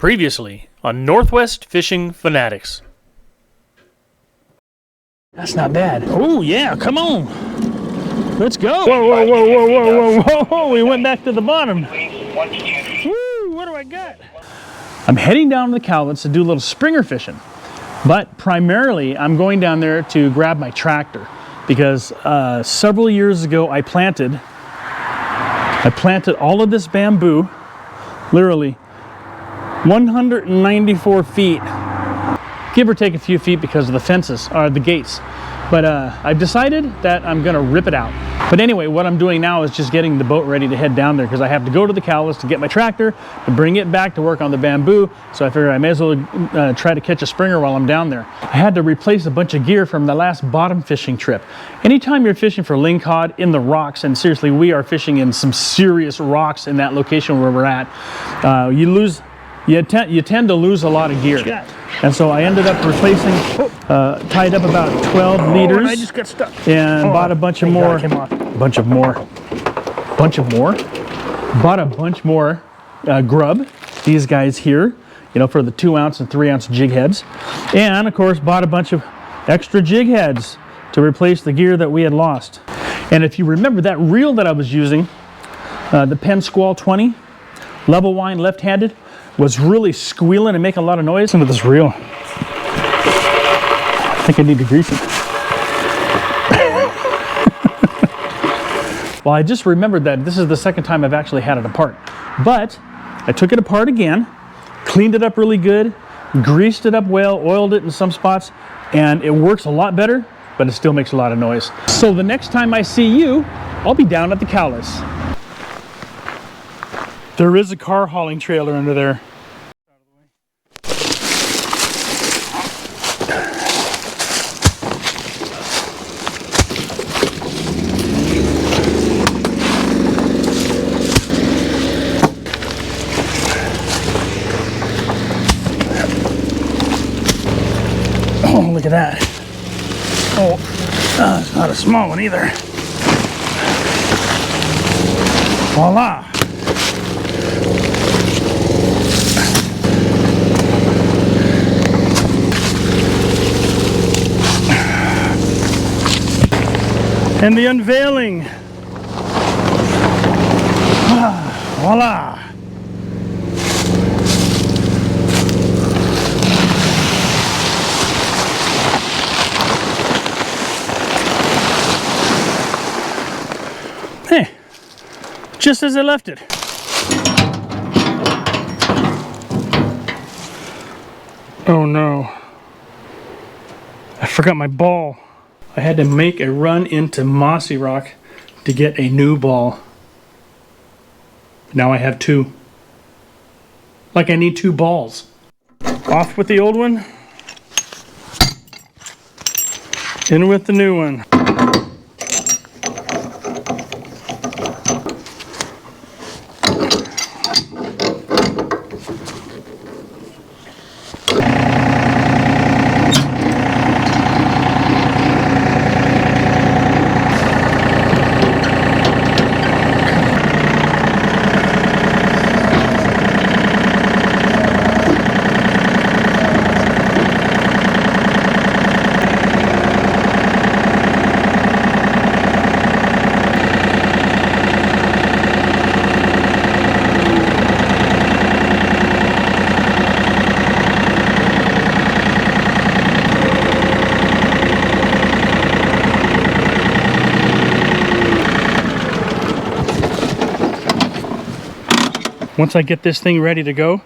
Previously on Northwest Fishing Fanatics. That's not bad. Oh yeah, come on. Let's go. Whoa, whoa, whoa, whoa, whoa, whoa, whoa. We went back to the bottom. Woo, what do I got? I'm heading down to the Cowlitz to do a little springer fishing. But primarily, I'm going down there to grab my tractor because several years ago I planted all of this bamboo, literally 194 feet, give or take a few feet because of the fences, or the gates. But I've decided that I'm gonna rip it out. But anyway, what I'm doing now is just getting the boat ready to head down there because I have to go to the Cowlitz to get my tractor, to bring it back to work on the bamboo. So I figured I may as well try to catch a springer while I'm down there. I had to replace a bunch of gear from the last bottom fishing trip. Anytime you're fishing for lingcod in the rocks, and seriously, we are fishing in some serious rocks in that location where we're at, you tend to lose a lot of gear. And so I ended up replacing, tied up about 12 liters. And I just got stuck. And bought a bunch of more. Bought a bunch more grub. These guys here, you know, for the 2-ounce and 3-ounce jig heads. And of course, bought a bunch of extra jig heads to replace the gear that we had lost. And if you remember that reel that I was using, the Penn Squall 20, level wind left-handed, was really squealing and making a lot of noise. Listen to this reel. I think I need to grease it. Well, I just remembered that this is the second time I've actually had it apart. But I took it apart again, cleaned it up really good, greased it up well, oiled it in some spots, and it works a lot better, but it still makes a lot of noise. So the next time I see you, I'll be down at the Cowlitz. There is a car hauling trailer under there. Oh, look at that. Oh, it's not a small one either. Voila. And the unveiling. Voila. Hey, just as I left it. Oh no. I forgot my ball. I had to make a run into Mossy Rock to get a new ball. Now I have two. Like I need two balls. Off with the old one. In with the new one. Once I get this thing ready to go,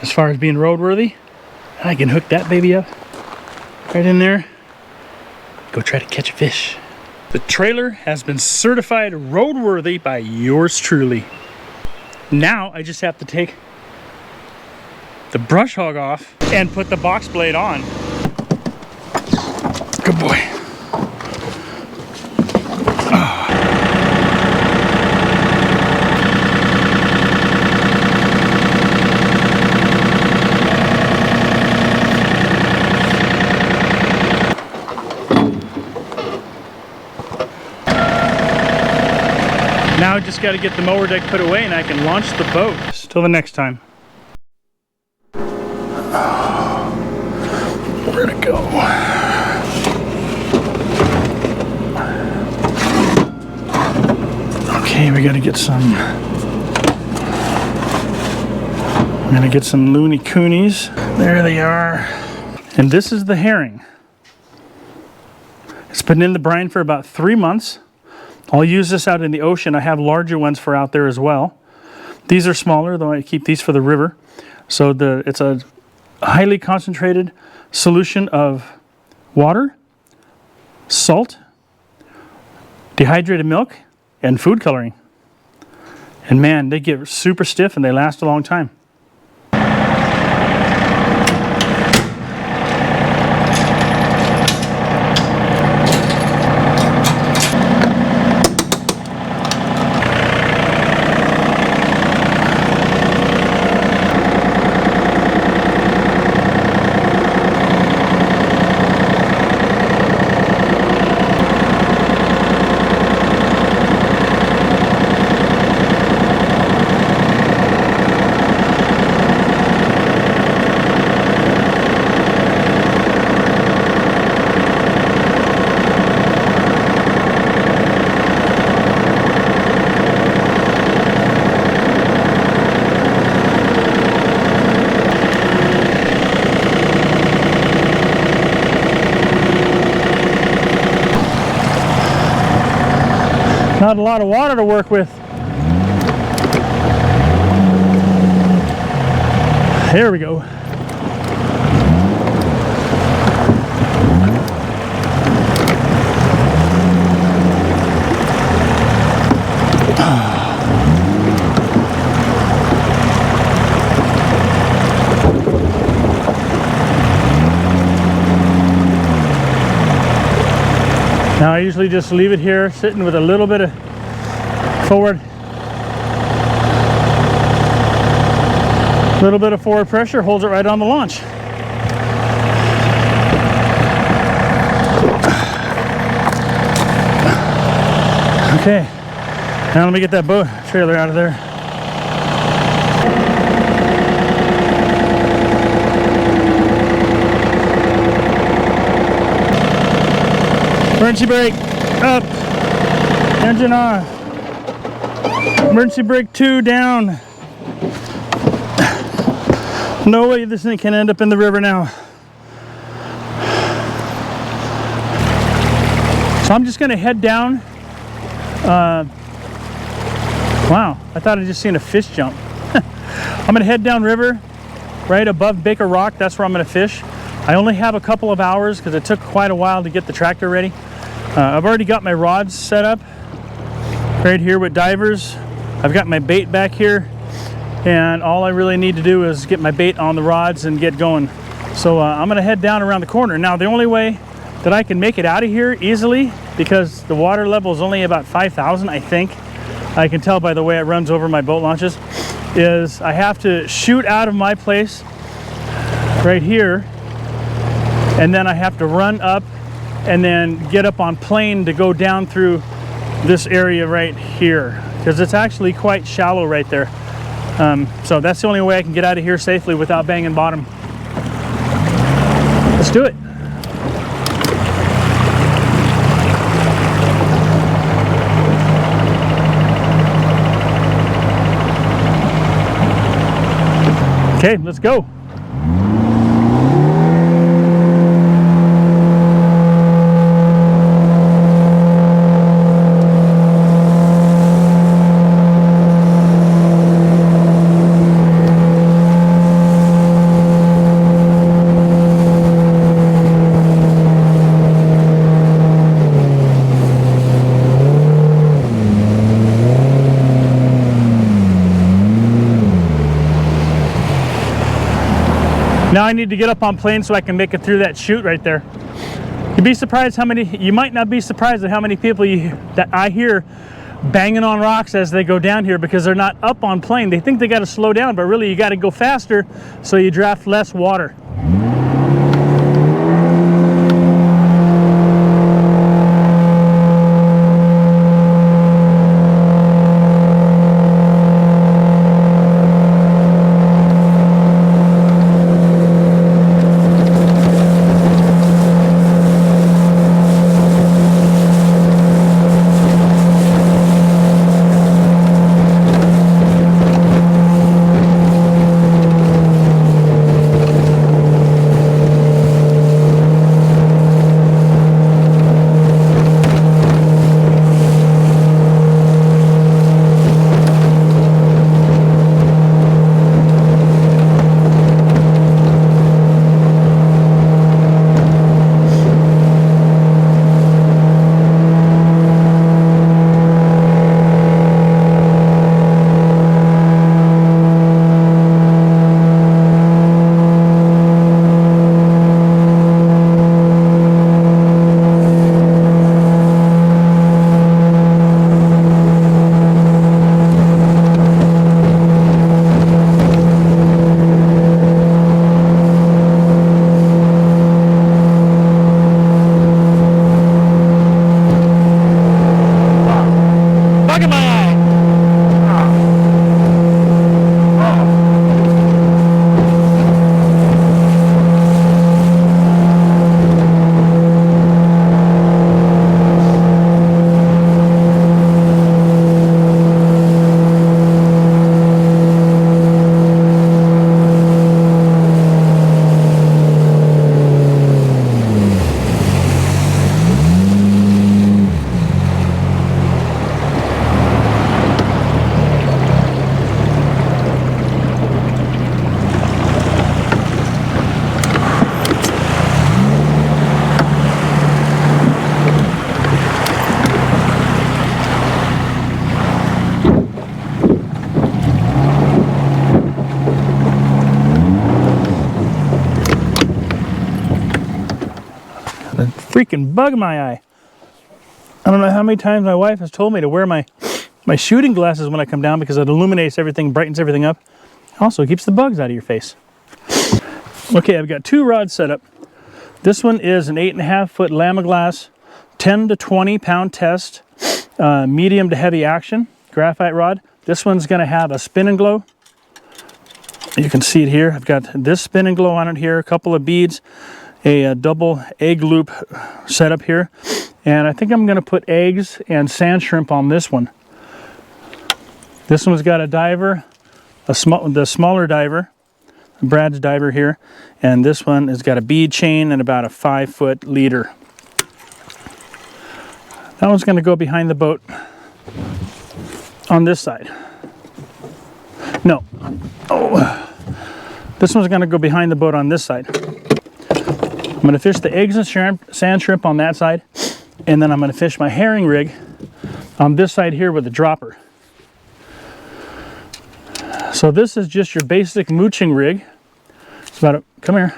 as far as being roadworthy, I can hook that baby up right in there. Go try to catch a fish. The trailer has been certified roadworthy by yours truly. Now I just have to take the brush hog off and put the box blade on. Good boy. Now I just got to get the mower deck put away and I can launch the boat. Till the next time. Where'd it go? Okay, we gotta get some. I'm gonna get some loony coonies. There they are. And this is the herring. It's been in the brine for about 3 months. I'll use this out in the ocean. I have larger ones for out there as well. These are smaller, though I keep these for the river. So it's a highly concentrated solution of water, salt, dehydrated milk, and food coloring. And man, they get super stiff and they last a long time. Not a lot of water to work with. There we go. Now I usually just leave it here sitting with a little bit of forward pressure, holds it right on the launch. Okay, now let me get that boat trailer out of there. Emergency brake up, engine off. Emergency brake 2 down. No way this thing can end up in the river now. So I'm just going to head down. Wow, I thought I just seen a fish jump. I'm going to head down river right above Baker Rock. That's where I'm going to fish. I only have a couple of hours because it took quite a while to get the tractor ready. I've already got my rods set up right here with divers. I've got my bait back here, and all I really need to do is get my bait on the rods and get going. So I'm gonna head down around the corner. Now the only way that I can make it out of here easily, because the water level is only about 5,000, I think, I can tell by the way it runs over my boat launches, is I have to shoot out of my place right here, and then I have to run up and then get up on plane to go down through this area right here, because it's actually quite shallow right there. So that's the only way I can get out of here safely without banging bottom. Let's do it. Okay, let's go. Now I need to get up on plane so I can make it through that chute right there. You'd be surprised how many, you might not be surprised at how many people that I hear banging on rocks as they go down here because they're not up on plane. They think they got to slow down, but really you got to go faster so you draft less water. A freaking bug in my eye. I don't know how many times my wife has told me to wear my shooting glasses when I come down because it illuminates everything, brightens everything up. Also, it keeps the bugs out of your face. Okay, I've got 2 rods set up. This one is an 8.5 foot Lama glass, 10 to 20 pound test, medium to heavy action graphite rod. This one's going to have a spin and glow. You can see it here. I've got this spin and glow on it here, a couple of beads, a double egg loop set up here, and I think I'm going to put eggs and sand shrimp on this one. This one's got a diver, the smaller diver, Brad's diver here, and this one has got a bead chain and about a 5 foot leader. That one's going to go behind the boat on this side. No. Oh. This one's going to go behind the boat on this side. I'm going to fish the eggs and sand shrimp on that side, and then I'm going to fish my herring rig on this side here with a dropper. So this is just your basic mooching rig. It's about a, come here.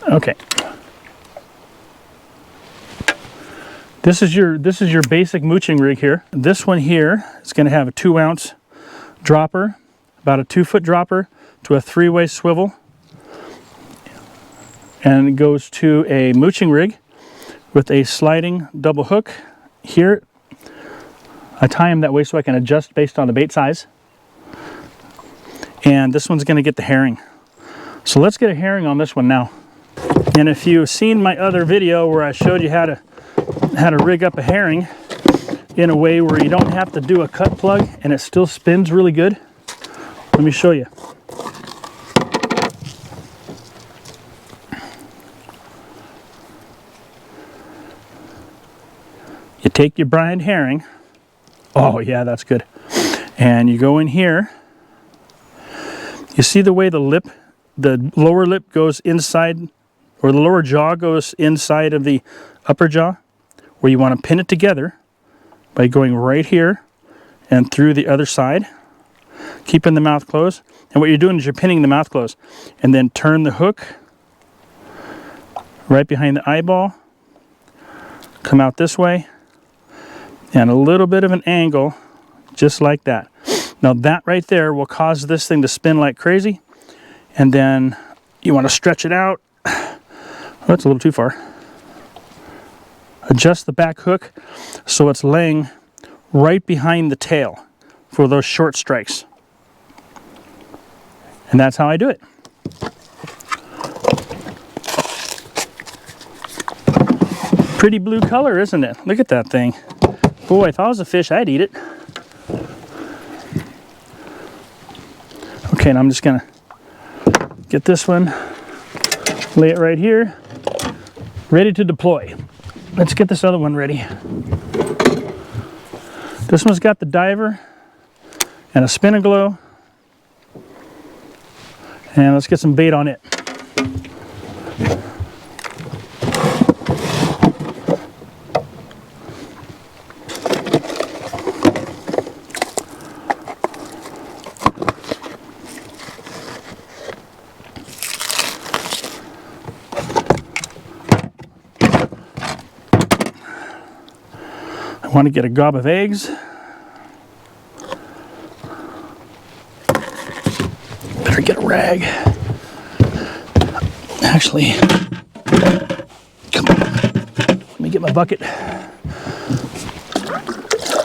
Okay. This is your basic mooching rig here. This one here is going to have a 2 ounce dropper, about a 2 foot dropper to a 3-way swivel, and it goes to a mooching rig with a sliding double hook here. I tie them that way so I can adjust based on the bait size. And this one's going to get the herring. So let's get a herring on this one now. And if you've seen my other video where I showed you how to rig up a herring in a way where you don't have to do a cut plug and it still spins really good, let me show you. You take your brined herring. Oh yeah, that's good. And you go in here. You see the way the lower lip goes inside, or the lower jaw goes inside of the upper jaw, where you want to pin it together by going right here and through the other side, keeping the mouth closed. And what you're doing is you're pinning the mouth closed, and then turn the hook right behind the eyeball, come out this way, and a little bit of an angle, just like that. Now that right there will cause this thing to spin like crazy, and then you want to stretch it out. Oh, that's a little too far. Adjust the back hook so it's laying right behind the tail for those short strikes. And that's how I do it. Pretty blue color, isn't it? Look at that thing. Boy, if I was a fish, I'd eat it. Okay, and I'm just gonna get this one, lay it right here, ready to deploy. Let's get this other one ready. This one's got the diver and a spin and glow. And let's get some bait on it. I want to get a gob of eggs. Better get a rag. Actually, come on. Let me get my bucket.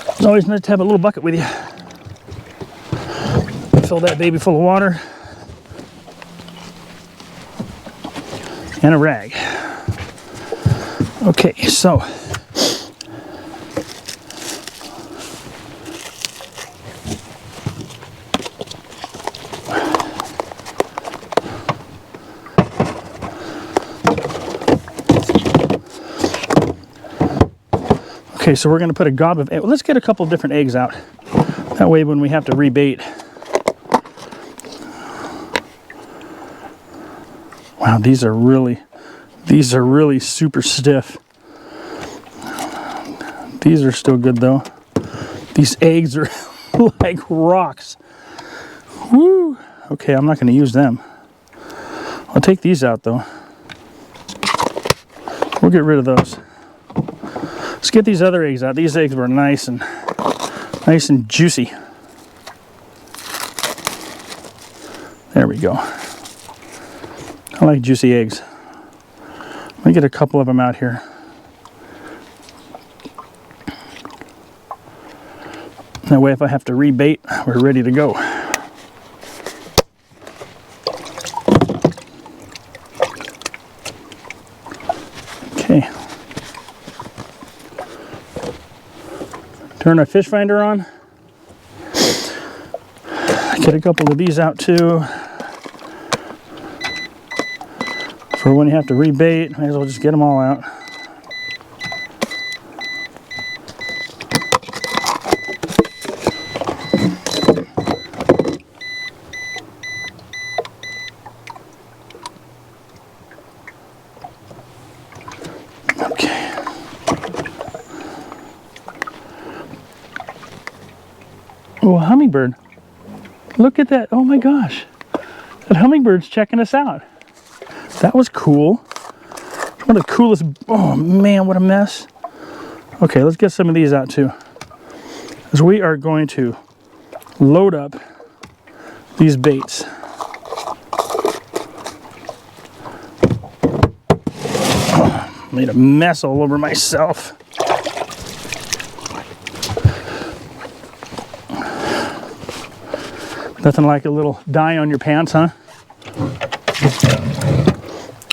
It's always nice to have a little bucket with you. Fill that baby full of water. And a rag. Okay, so okay, so we're going to put a gob of eggs. Let's get a couple different eggs out. That way when we have to rebait. Wow, these are really super stiff. These are still good though. These eggs are like rocks. Woo! Okay, I'm not going to use them. I'll take these out though. We'll get rid of those. Let's get these other eggs out. These eggs were nice and juicy. There we go. I like juicy eggs. Let me get a couple of them out here. That way if I have to rebait, we're ready to go. Okay. Turn our fish finder on. Get a couple of these out too. For when you have to rebait, might as well just get them all out. Oh, a hummingbird. Look at that. Oh my gosh. That hummingbird's checking us out. That was cool. One of the coolest. Oh man, what a mess. Okay, let's get some of these out too. Because we are going to load up these baits. Oh, made a mess all over myself. Nothing like a little dye on your pants, huh?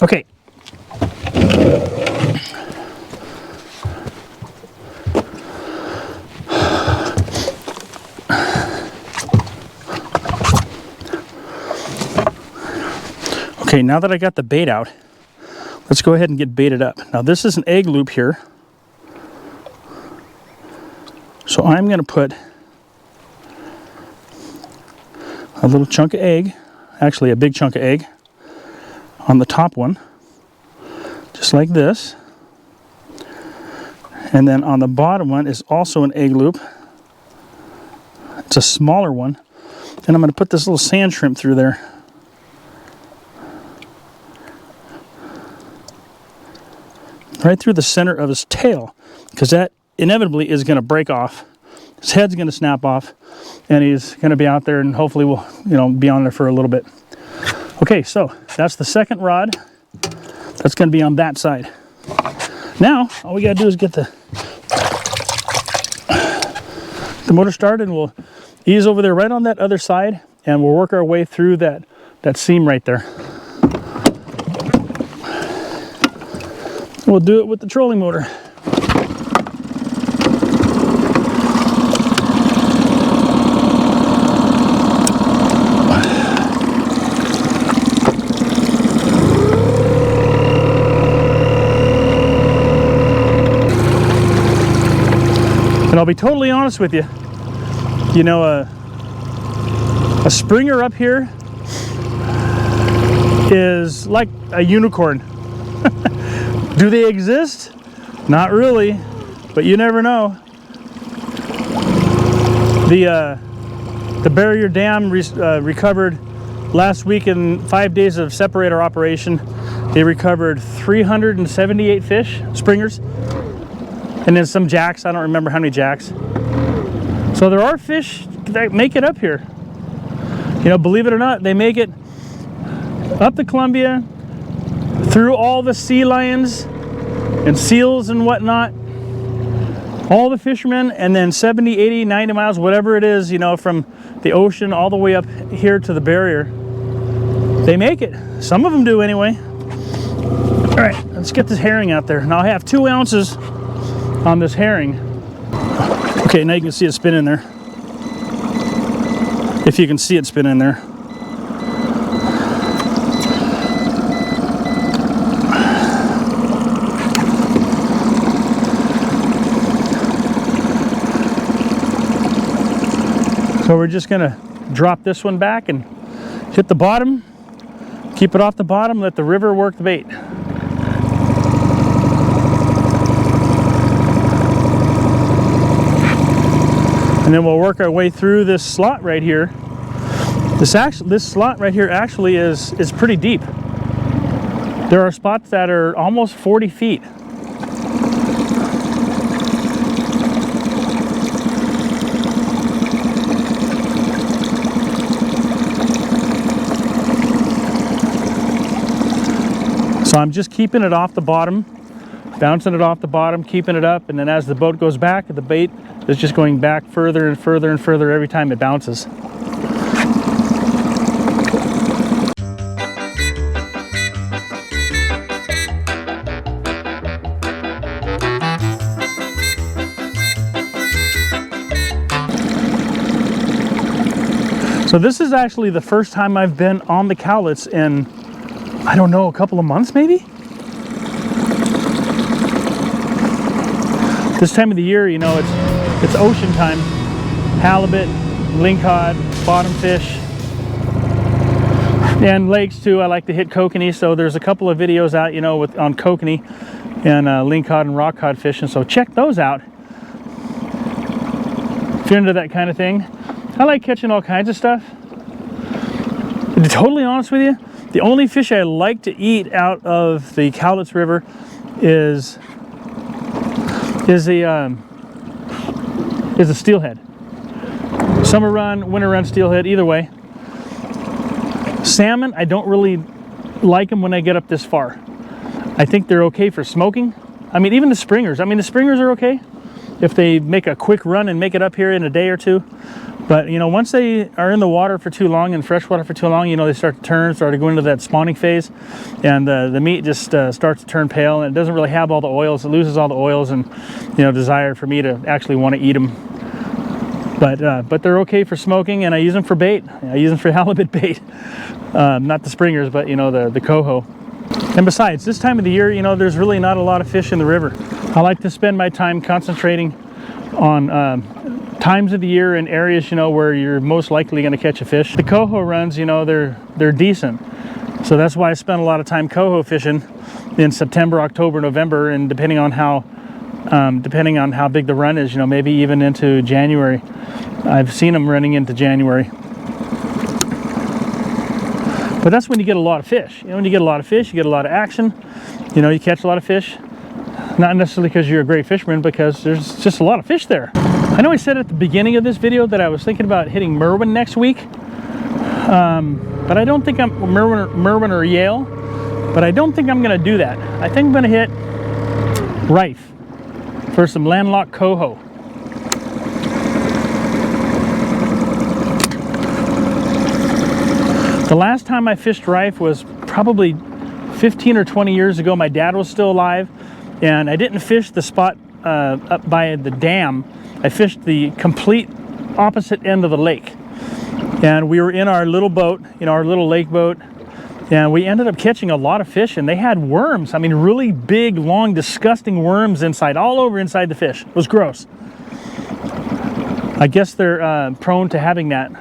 Okay. Okay, now that I got the bait out, let's go ahead and get baited up. Now this is an egg loop here. So I'm going to put a little chunk of egg, actually a big chunk of egg, on the top one, just like this. And then on the bottom one is also an egg loop. It's a smaller one. And I'm going to put this little sand shrimp through there. Right through the center of his tail, because that inevitably is going to break off. His head's going to snap off, and he's going to be out there, and hopefully we'll, be on there for a little bit. Okay, so that's the second rod. That's going to be on that side. Now, all we got to do is get the motor started, and we'll ease over there right on that other side, and we'll work our way through that seam right there. We'll do it with the trolling motor. And I'll be totally honest with you. A Springer up here is like a unicorn. Do they exist? Not really, but you never know. The barrier dam recovered last week in 5 days of separator operation. They recovered 378 fish, Springers, and then some jacks. I don't remember how many jacks. So there are fish that make it up here. Believe it or not, they make it up the Columbia, through all the sea lions and seals and whatnot, all the fishermen, and then 70, 80, 90 miles, whatever it is, from the ocean all the way up here to the barrier. They make it. Some of them do anyway. All right, let's get this herring out there. Now I have 2 ounces on this herring. Okay, now you can see it spin in there. If you can see it spin in there. So we're just going to drop this one back and hit the bottom, keep it off the bottom, let the river work the bait. And then we'll work our way through this slot right here. This slot right here actually is pretty deep. There are spots that are almost 40 feet. So I'm just keeping it off the bottom, bouncing it off the bottom, keeping it up, and then as the boat goes back, the bait is just going back further and further and further every time it bounces. So this is actually the first time I've been on the Cowlitz in, I don't know, a couple of months maybe? This time of the year, you know, it's ocean time. Halibut, lingcod, bottom fish, and lakes too. I like to hit kokanee, so there's a couple of videos out, you know, on kokanee and lingcod and rock cod fishing, so check those out if you're into that kind of thing. I like catching all kinds of stuff. To be totally honest with you, the only fish I like to eat out of the Cowlitz River is a steelhead. Summer run, winter run steelhead, either way. Salmon, I don't really like them when I get up this far. I think they're okay for smoking. I mean, even the springers. I mean, the springers are okay if they make a quick run and make it up here in a day or two. But, you know, once they are in the water for too long, in freshwater for too long, you know, they start to turn, start to go into that spawning phase, and the meat just starts to turn pale, and it doesn't really have all the oils. It loses all the oils and, you know, desire for me to actually want to eat them. But they're okay for smoking, and I use them for bait. I use them for halibut bait. Not the springers, but, you know, the coho. And besides, this time of the year, you know, there's really not a lot of fish in the river. I like to spend my time concentrating on times of the year and areas, you know, where you're most likely going to catch a fish. The coho runs, you know, they're decent. So that's why I spend a lot of time coho fishing in September, October, November, and depending on how big the run is, you know, maybe even into January. I've seen them running into January. But that's when you get a lot of fish. You know, when you get a lot of fish, you get a lot of action. You know, you catch a lot of fish. Not necessarily because you're a great fisherman, because there's just a lot of fish there. I know I said at the beginning of this video that I was thinking about hitting Merwin next week. But I don't think I'm Merwin or Yale. But I don't think I'm going to do that. I think I'm going to hit Rife for some landlocked coho. The last time I fished Rife was probably 15 or 20 years ago. My dad was still alive, and I didn't fish the spot up by the dam. I fished the complete opposite end of the lake, and we were in our little boat, you know, our little lake boat, and we ended up catching a lot of fish, and they had worms. I mean, really big, long, disgusting worms inside, all over inside the fish. It was gross. I guess they're prone to having that.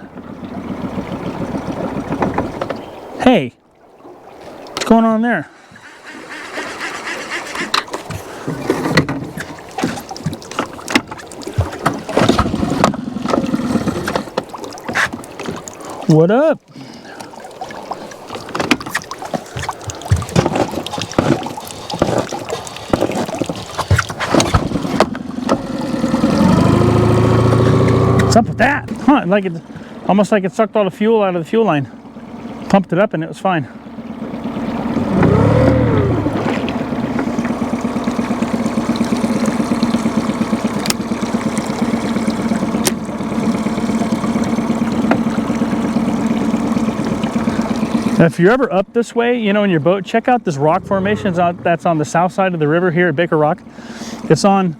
Hey, what's going on there? What up? What's up with that? Huh, like it, almost like it sucked all the fuel out of the fuel line. Pumped it up and it was fine. Now, if you're ever up this way, you know, in your boat, check out this rock formation that's on the south side of the river here at Baker Rock. It's on,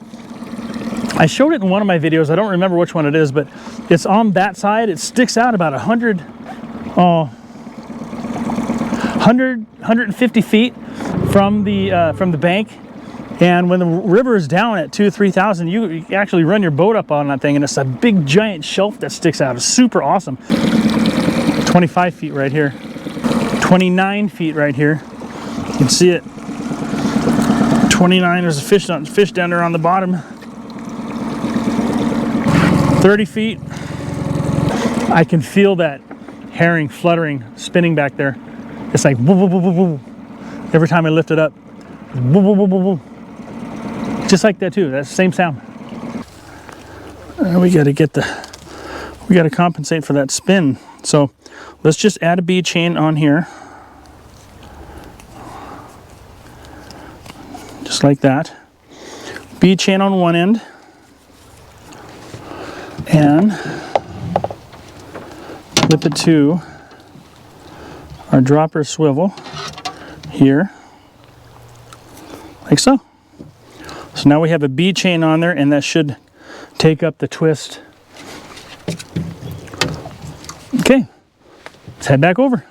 I showed it in one of my videos. I don't remember which one it is, but it's on that side. It sticks out about 150 feet from the bank. And when the river is down at 2,000 or 3,000, you actually run your boat up on that thing, and it's a big giant shelf that sticks out. It's super awesome. 25 feet right here. 29 feet right here. You can see it. 29, there's a fish down there on the bottom. 30 feet. I can feel that herring fluttering, spinning back there. It's like woo, woo, woo, woo, woo. Every time I lift it up, woo, woo, woo, woo, woo. Just like that too. That's the same sound. We got to compensate for that spin. So let's just add a bead chain on here, just like that. Bead chain on one end, and clip it to our dropper swivel here, like so. So now we have a bead chain on there, and that should take up the twist. Okay, let's head back over.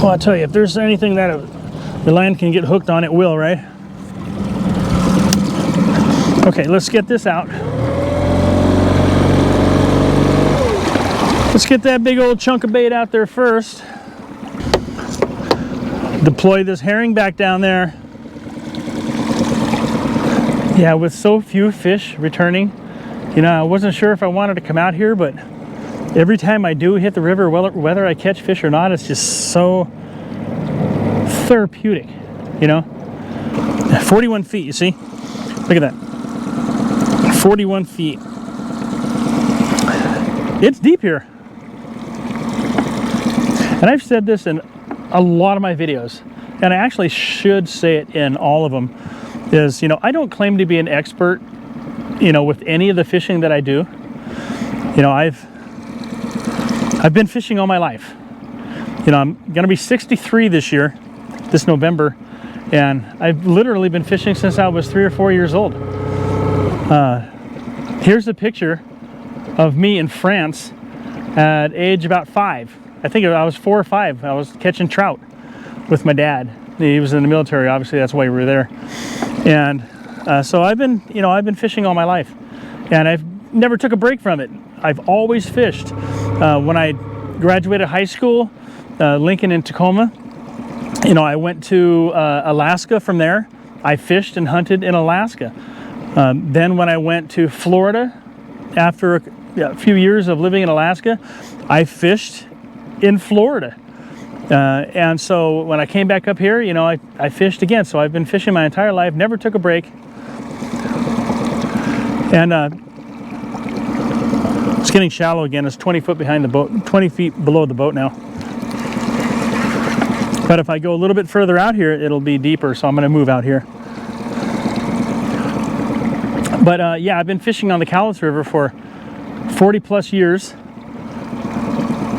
Well, I'll tell you, if there's anything that the line can get hooked on, it will, right? Okay, let's get this out. Let's get that big old chunk of bait out there first. Deploy this herring back down there. Yeah, with so few fish returning, you know, I wasn't sure if I wanted to come out here, but every time I do hit the river, whether I catch fish or not, it's just so therapeutic, you know? 41 feet, you see? Look at that. 41 feet. It's deep here. And I've said this in a lot of my videos, and I actually should say it in all of them, is, you know, I don't claim to be an expert, you know, with any of the fishing that I do. You know, I've been fishing all my life. You know, I'm gonna be 63 this year, this November, and I've literally been fishing since I was 3 or 4 years old. Here's a picture of me in France at age about 5. I think I was 4 or 5. I was catching trout with my dad. He was in the military, obviously, that's why we were there. And so I've been fishing all my life, and I've never took a break from it. I've always fished. When I graduated high school, Lincoln and Tacoma, you know, I went to Alaska from there. I fished and hunted in Alaska. Then when I went to Florida, after a few years of living in Alaska, I fished in Florida. And so when I came back up here, you know, I fished again. So I've been fishing my entire life, never took a break. And it's getting shallow again. It's 20 foot behind the boat, 20 feet below the boat now. But if I go a little bit further out here, it'll be deeper. So I'm going to move out here. But yeah, I've been fishing on the Cowlitz River for 40 plus years,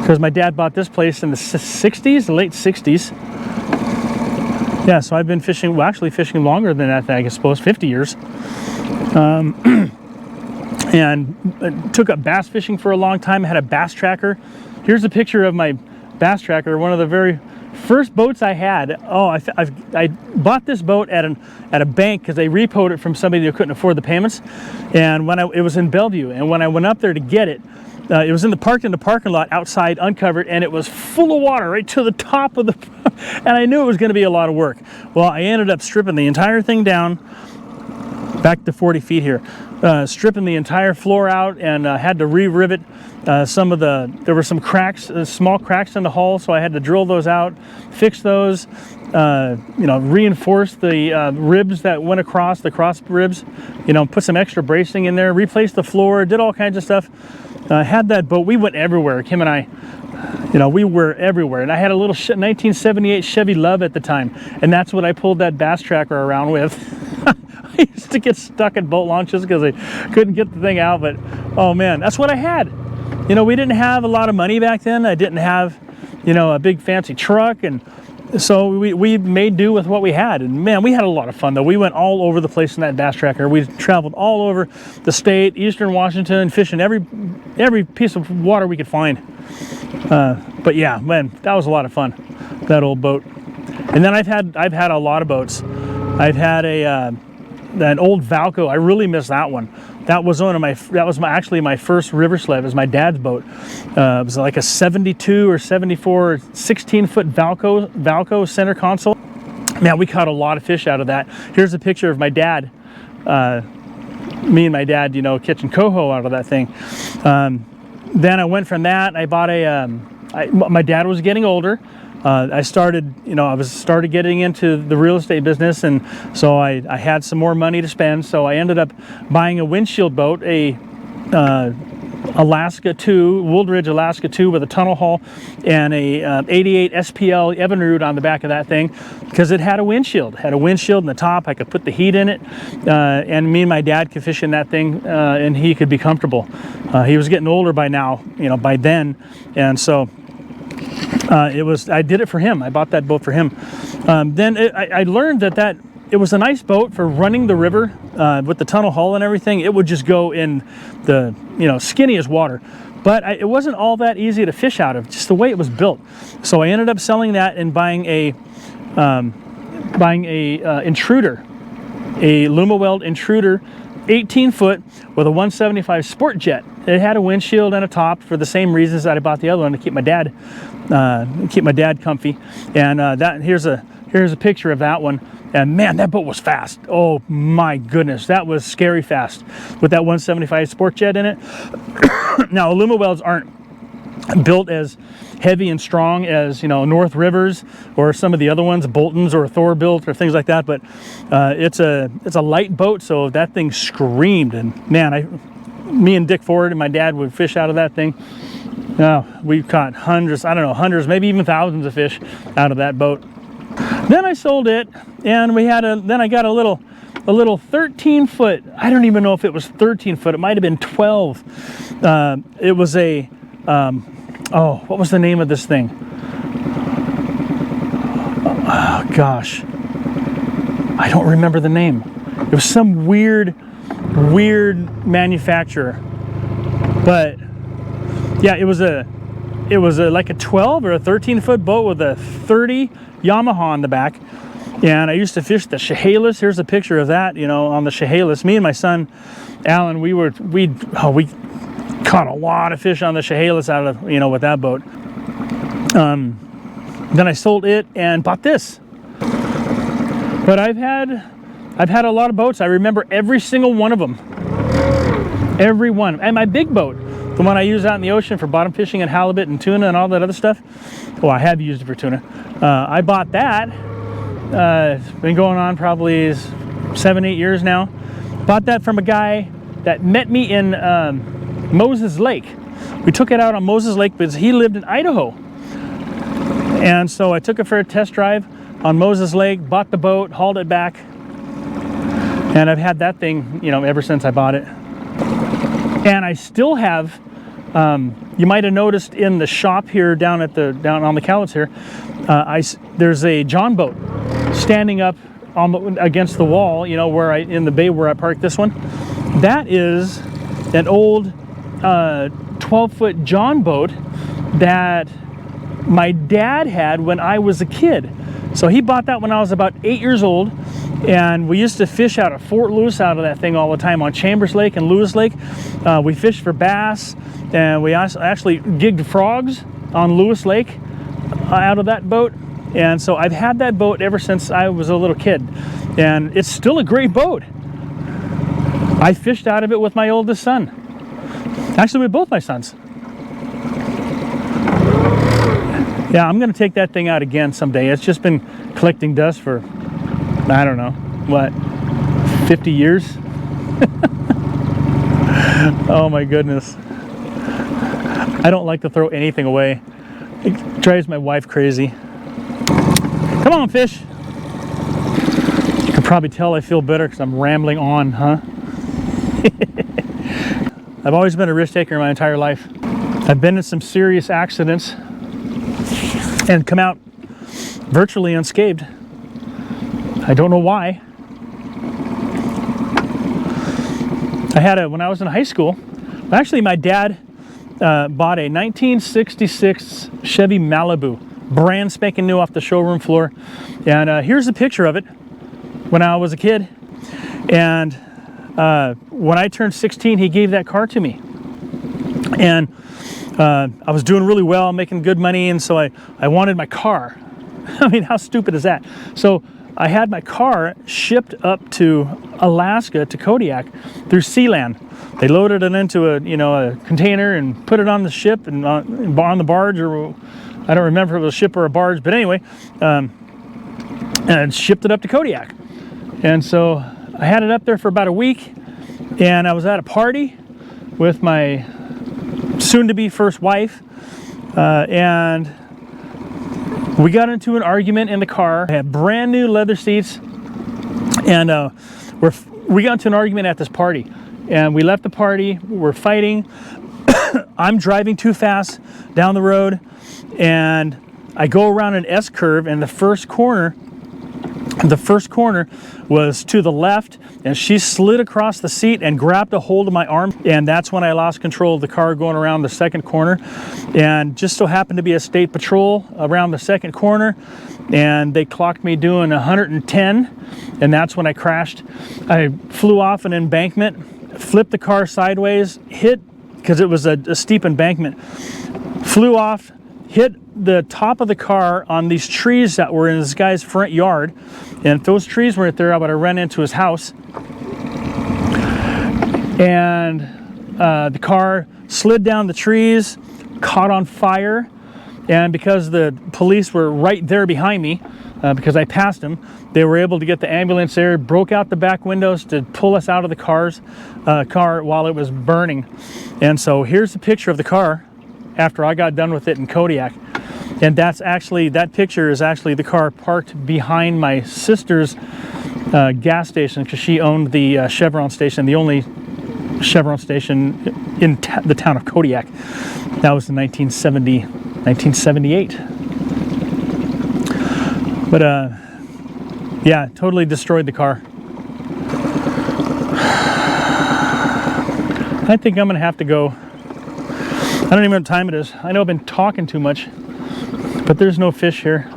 because my dad bought this place in the 60s, the late 60s. Yeah, so I've been fishing, well, actually fishing longer than that, I suppose, 50 years. And took up bass fishing for a long time. I had a bass tracker. Here's a picture of my bass tracker, one of the very first boats I had. Oh, I bought this boat at a bank because they repoed it from somebody who couldn't afford the payments. And when it was in Bellevue, and when I went up there to get it, it was in the parking lot outside, uncovered, and it was full of water right to the top of the, and I knew it was going to be a lot of work. Well, I ended up stripping the entire thing down, back to 40 feet here, stripping the entire floor out, and had to re-rivet there were some cracks, small cracks in the hull, so I had to drill those out, fix those, reinforce the ribs that went across, the cross ribs, put some extra bracing in there, replace the floor, did all kinds of stuff. Had that boat, we went everywhere, Kim and I. We were everywhere, and I had a little 1978 Chevy Love at the time, and that's what I pulled that bass tracker around with. I used to get stuck at boat launches because I couldn't get the thing out, but oh man, that's what I had. We didn't have a lot of money back then. I didn't have, a big fancy truck, and so we made do with what we had. And man, we had a lot of fun though. We went all over the place in that bass tracker. We traveled all over the state, eastern Washington, fishing every piece of water we could find. But yeah, man, that was a lot of fun, that old boat. And then I've had a lot of boats. I've had an old Valco. I really miss that one. That was actually my first river sled. It was my dad's boat. It was like a 72 or 74 16-foot Valco center console. Man, we caught a lot of fish out of that. Here's a picture of my dad. Me and my dad, catching coho out of that thing. Then I went from that. I bought my dad was getting older. I started getting into the real estate business, and so I had some more money to spend. So I ended up buying a windshield boat, a Alaska 2, Wooldridge Alaska 2 with a tunnel hull, and a 88 SPL Evinrude on the back of that thing, because it had a windshield. Had a windshield in the top. I could put the heat in it, and me and my dad could fish in that thing, and he could be comfortable. He was getting older by now, by then, and so. I did it for him. I bought that boat for him. Then I learned that it was a nice boat for running the river with the tunnel hull and everything. It would just go in the skinniest water, but it wasn't all that easy to fish out of, just the way it was built. So I ended up selling that and buying a intruder, a Lumaweld intruder, 18-foot with a 175 sport jet. It had a windshield and a top for the same reasons that I bought the other one, to keep my dad comfy. And here's a picture of that one. And man, that boat was fast. Oh my goodness, that was scary fast with that 175 sport jet in it. Now, Lumawelds aren't built as heavy and strong as North Rivers or some of the other ones, Bolton's or Thor built or things like that, but it's a light boat, so that thing screamed. And man, me and Dick Ford and my dad would fish out of that thing. We caught hundreds, maybe even thousands of fish out of that boat. Then I sold it, and then I got a little 13-foot. I don't even know if it was 13 foot. It might have been 12. It was a what was the name of this thing? Oh gosh, I don't remember the name. It was some weird manufacturer, but yeah, it was like a 12 or a 13-foot boat with a 30 Yamaha on the back. And I used to fish the Chehalis. Here's a picture of that, on the Chehalis. Me and my son Alan, we caught a lot of fish on the Chehalis out of, with that boat. Then I sold it and bought this. But I've had a lot of boats. I remember every single one of them. Every one. And my big boat, the one I use out in the ocean for bottom fishing and halibut and tuna and all that other stuff. Well, I have used it for tuna. I bought that. It's been going on probably 7-8 years now. Bought that from a guy that met me in Moses Lake. We took it out on Moses Lake because he lived in Idaho. And so I took it for a test drive on Moses Lake, bought the boat, hauled it back. And I've had that thing, ever since I bought it. And I still have, you might have noticed in the shop here down on the Cowlitz here, there's a John boat standing up against the wall, in the bay where I parked this one. That is an old 12-foot John boat that my dad had when I was a kid. So he bought that when I was about 8 years old, and we used to fish out of Fort Lewis out of that thing all the time on Chambers Lake and Lewis Lake. We fished for bass, and we actually gigged frogs on Lewis Lake out of that boat. And so I've had that boat ever since I was a little kid, and it's still a great boat. I fished out of it with my oldest son. Actually, with both my sons. Yeah, I'm going to take that thing out again someday. It's just been collecting dust for, I don't know, what, 50 years? Oh my goodness. I don't like to throw anything away. It drives my wife crazy. Come on, fish. You can probably tell I feel better because I'm rambling on, huh? I've always been a risk taker my entire life. I've been in some serious accidents and come out virtually unscathed. I don't know why. When I was in high school, actually my dad bought a 1966 Chevy Malibu, brand spanking new off the showroom floor. And here's a picture of it when I was a kid. And when I turned 16, he gave that car to me. And I was doing really well, making good money, and so I wanted my car. I mean, how stupid is that? So I had my car shipped up to Alaska, to Kodiak, through Sealand. They loaded it into a container and put it on the ship and on the barge, or I don't remember if it was a ship or a barge, but anyway, and shipped it up to Kodiak. And so I had it up there for about a week, and I was at a party with my soon-to-be first wife, and we got into an argument in the car. I had brand new leather seats, and we got into an argument at this party, and we left the party. We're fighting. I'm driving too fast down the road, and I go around an S curve, and the first corner was to the left, and she slid across the seat and grabbed a hold of my arm, and that's when I lost control of the car going around the second corner. And just so happened to be a state patrol around the second corner, and they clocked me doing 110, and that's when I crashed. I flew off an embankment, flipped the car sideways, hit, because it was a steep embankment, flew off, hit the top of the car on these trees that were in this guy's front yard. And if those trees weren't there, I would have run into his house. And the car slid down the trees, caught on fire. And because the police were right there behind me, because I passed them, they were able to get the ambulance there, broke out the back windows to pull us out of the car while it was burning. And so here's a picture of the car after I got done with it in Kodiak. And that picture is actually the car parked behind my sister's gas station, because she owned the Chevron station, the only Chevron station in the town of Kodiak. That was in 1978. But yeah, totally destroyed the car. I think I'm gonna have to go. I don't even know what time it is. I know I've been talking too much, but there's no fish here.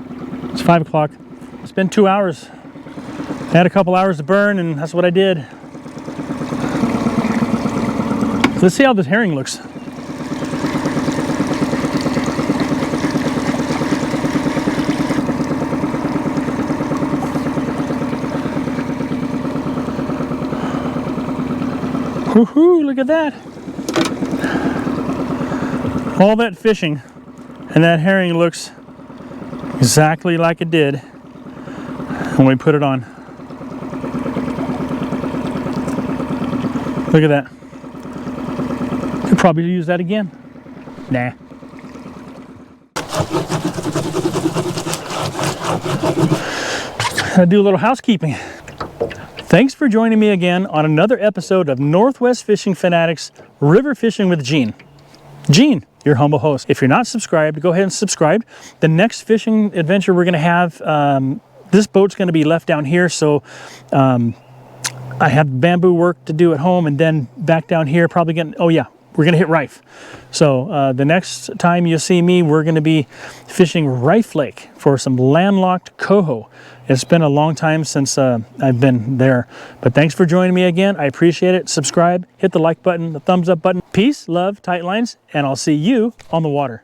It's 5 o'clock. It's been 2 hours. I had a couple hours to burn, and that's what I did. Let's see how this herring looks. Woohoo, look at that. All that fishing, and that herring looks exactly like it did when we put it on. Look at that. Could probably use that again. Nah. I'll do a little housekeeping. Thanks for joining me again on another episode of Northwest Fishing Fanatics River Fishing with Gene. Gene, your humble host. If you're not subscribed, go ahead and subscribe. The next fishing adventure we're going to have, this boat's going to be left down here, so I have bamboo work to do at home, and then back down here, probably getting, oh yeah, we're going to hit Rife. So the next time you see me, we're going to be fishing Rife Lake for some landlocked coho. It's been a long time since I've been there. But thanks for joining me again. I appreciate it. Subscribe, hit the like button, the thumbs up button. Peace, love, tight lines, and I'll see you on the water.